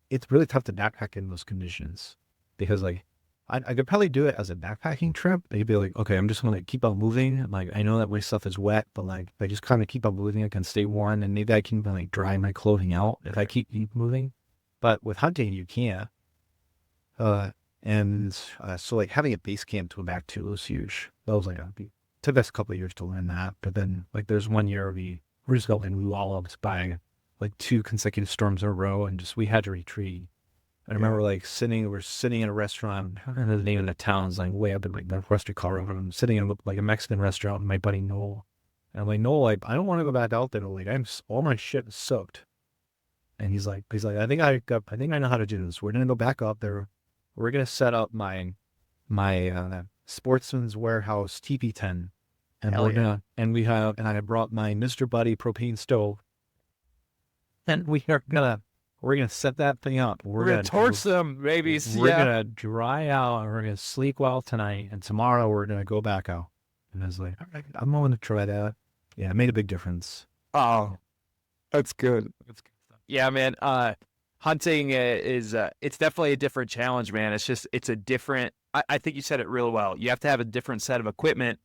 it's really tough to backpack in those conditions because like, I could probably do it as a backpacking trip. Maybe like, okay, I'm just going to keep on moving. Like, I know that my stuff is wet, but like, if I just kind of keep on moving, I can stay warm, and maybe I can like dry my clothing out if I keep moving. But with hunting, you can't. So like having a base camp to go back to was huge. That was like, took us a couple of years to learn that. But then like, there's one year we were just going walloped by like 2 consecutive storms in a row, and we had to retreat. I remember like we're sitting in a restaurant. I don't know the name of the town. It's like way up in like northwestern Colorado. I'm sitting in like a Mexican restaurant with my buddy Noel. And I'm like, Noel, like, I don't want to go back out there. Like, all my shit is soaked. And he's like, I think I know how to do this. We're gonna go back up there. We're gonna set up my Sportsman's Warehouse teepee tent, and I brought my Mr. Buddy propane stove, and we're gonna set that thing up. We're gonna torch them, babies. We're gonna dry out, and we're gonna sleep well tonight, and tomorrow we're gonna go back out. And I was like, all right, I'm going to try that. Yeah, it made a big difference. Oh, that's good. That's good stuff. Yeah, man. Hunting is it's definitely a different challenge, man. It's a different. I think you said it real well. You have to have a different set of equipment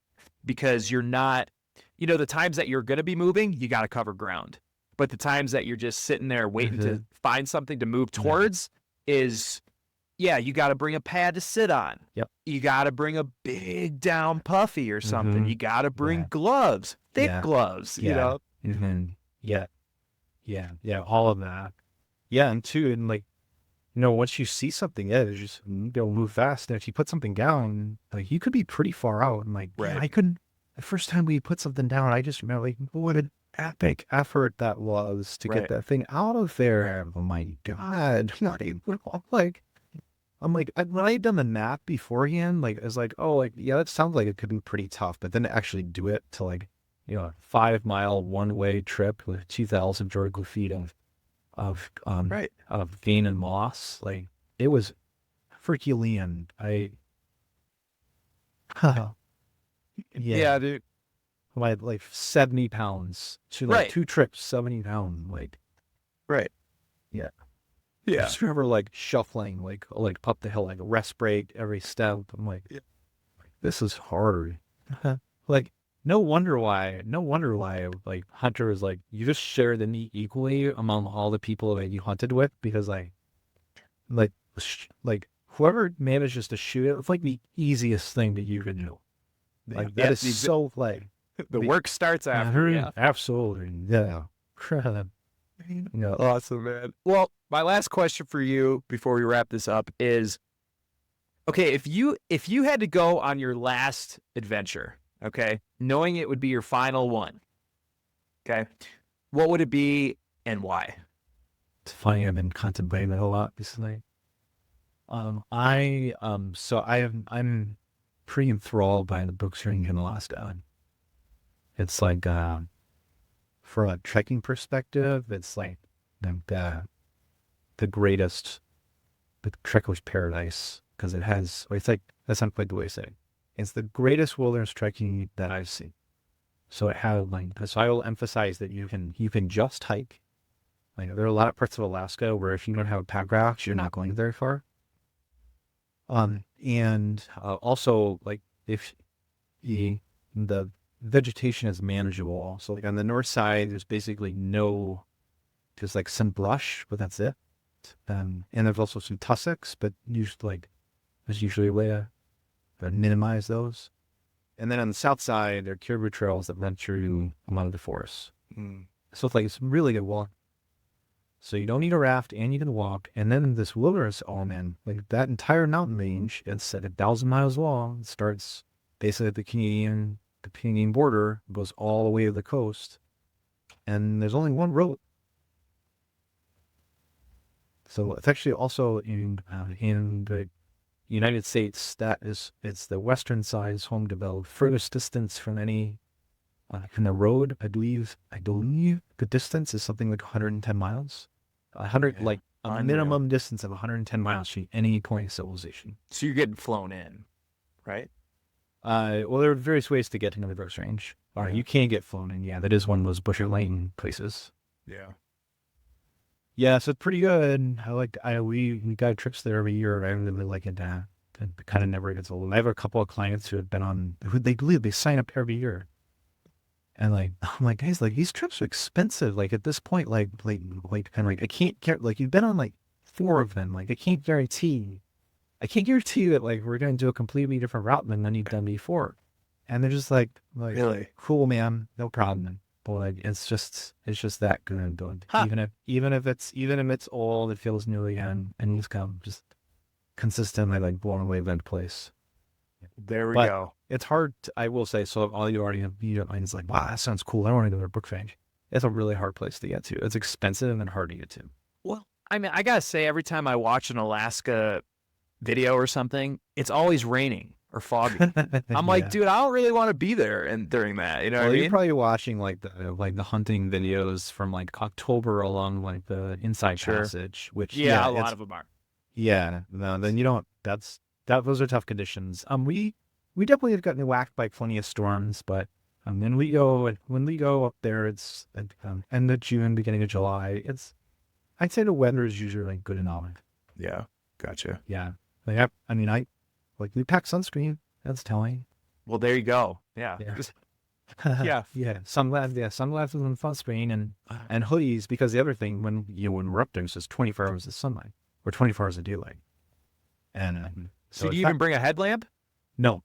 because you're not, the times that you're gonna be moving, you got to cover ground. But the times that you're just sitting there waiting to find something to move towards you got to bring a pad to sit on. Yep. You got to bring a big down puffy or something. You got to bring gloves, thick gloves, Yeah, all of that. Yeah, and like, once you see something, it's just they'll move fast. And if you put something down, like you could be pretty far out. And like, I couldn't. The first time we put something down, I just remember like, what an epic effort that was to get that thing out of there. Oh my God! I'm like, when I had done the map beforehand, like, I was like, oh, like, yeah, that sounds like it could be pretty tough. But then to actually do it to like, a 5-mile one-way trip with 2,000 vertical feet of vein and moss, like, it was Herculean. Yeah, dude. I had like 70 pounds to like 2 trips, 70 pounds, like. Right. Yeah. Yeah. I just remember like shuffling, like up the hill, like a rest break every step. I'm like, this is hard. Like, no wonder why like Hunter is like, you just share the meat equally among all the people that you hunted with, because like whoever manages to shoot it, it's like the easiest thing that you can do. Like that is so like the work starts after. Absolutely. Yeah. Awesome, man. Well, my last question for you before we wrap this up is, okay, if you had to go on your last adventure, okay, knowing it would be your final one, okay, what would it be and why? It's funny, I've been contemplating it a lot recently. I'm pretty enthralled by the books in Alaska. It's like from a trekking perspective, it's like the greatest, the trekker's paradise because it has. It's like that's not quite the way to say it. It's the greatest wilderness trekking that I've seen. So it has like so I will emphasize that you can just hike. Like there are a lot of parts of Alaska where if you don't have a pack rocks, you're not going very far. And also like if the vegetation is manageable. So like on the north side, there's basically just like some brush, but that's it. And there's also some tussocks, but there's usually a way to minimize those. And then on the south side, there are caribou trails that run through a lot of the forests. So it's really good walk. So you don't need a raft and you can walk. And then this wilderness, oh man, like that entire mountain range, it's at 1,000 miles long. It starts basically at the Canadian border, goes all the way to the coast. And there's only one road. So it's actually also in the United States, it's the western side is home to the furthest distance from any from the road. I believe the distance is something like 110 miles. 100 like a Unreal. minimum distance of 110 miles from any point of civilization. So you're getting flown in, right? Well, there are various ways to get into the Brooks Range. All right, you can get flown in. Yeah, that is one of those Busher Lane places. Yeah. Yeah, so it's pretty good. We got trips there every year. I really like it. It kind of never gets old. And I have a couple of clients who have been on, who they sign up every year. And like, I'm like, guys, like these trips are expensive. Like at this point, like kind of like, I can't get, like you've been on like 4 of them. Like I can't guarantee that like we're going to do a completely different route than you've done before. And they're just like Really? cool, man, no problem. But like, it's just that good. Huh. Even if it's old, it feels new again, and you just kind of just consistently like blown away by the place. There we But go. it's hard. I will say, so all you already have, it's like, wow, that sounds cool. I want to go to Brooks Range. It's a really hard place to get to. It's expensive and hard to get to. Well, I mean, I gotta say, every time I watch an Alaska video or something, it's always raining or foggy. I'm like, Yeah. dude, I don't really want to be there and during that. You know Well, what I you're mean? probably watching like the hunting videos from like October along like the Inside Sure. Passage, which Yeah, a it's- lot of them are. Yeah, no, then you don't. Those are tough conditions. We definitely have gotten whacked by plenty of storms, but when we go up there, it's end of June, beginning of July. I'd say the weather is usually like good enough. Yeah, gotcha. Yeah, like, we pack sunscreen. That's telling. Well, there you go. Yeah. Yeah. Yeah. Yeah, sunglasses and sunscreen and hoodies, because the other thing when we're up there, it's just 24 hours of sunlight or 24 hours of daylight. And So do it's you not- even bring a headlamp? No.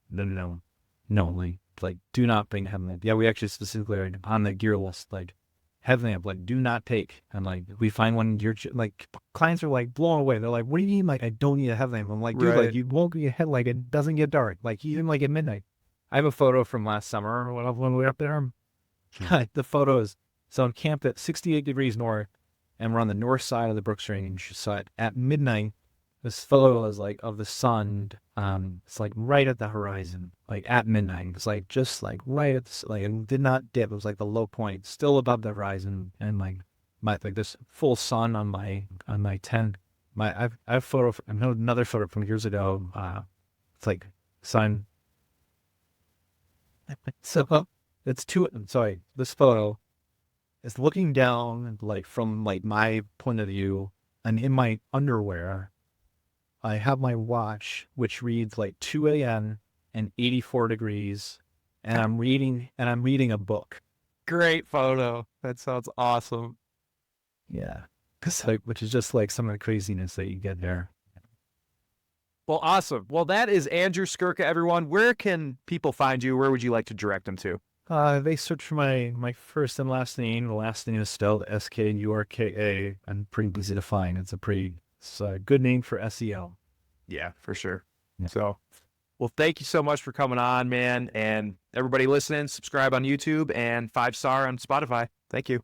Like do not bring headlamp. Yeah, we actually specifically are on the gear list, like headlamp, like do not take. And like we find one, like clients are like blown away. They're like, "What do you mean? Like I don't need a headlamp?" I'm like, "Dude, Right. like you won't get a head, like it doesn't get dark, like even like at midnight." I have a photo from last summer when we were up there. The photo is so I'm camped at 68 degrees north, and we're on the north side of the Brooks Range. So at midnight, this photo is like of the sun. It's like right at the horizon, like at midnight. It's like just like right at like it did not dip. It was like the low point, still above the horizon, and like this full sun on my tent. I have a photo. Another photo from years ago. It's like sun. So it's two. Sorry, this photo is looking down like from like my point of view, and in my underwear, I have my watch, which reads like 2 a.m. and 84 degrees, and I'm reading a book. Great photo. That sounds awesome. Yeah, which is just like some of the craziness that you get there. Well, awesome. Well, that is Andrew Skurka, everyone. Where can people find you? Where would you like to direct them to? They search for my first and last name. The last name is spelled Skurka, and pretty easy to find. It's a good name for SEL. Yeah, for sure. Yeah. So, well, thank you so much for coming on, man. And everybody listening, subscribe on YouTube and 5-star on Spotify. Thank you.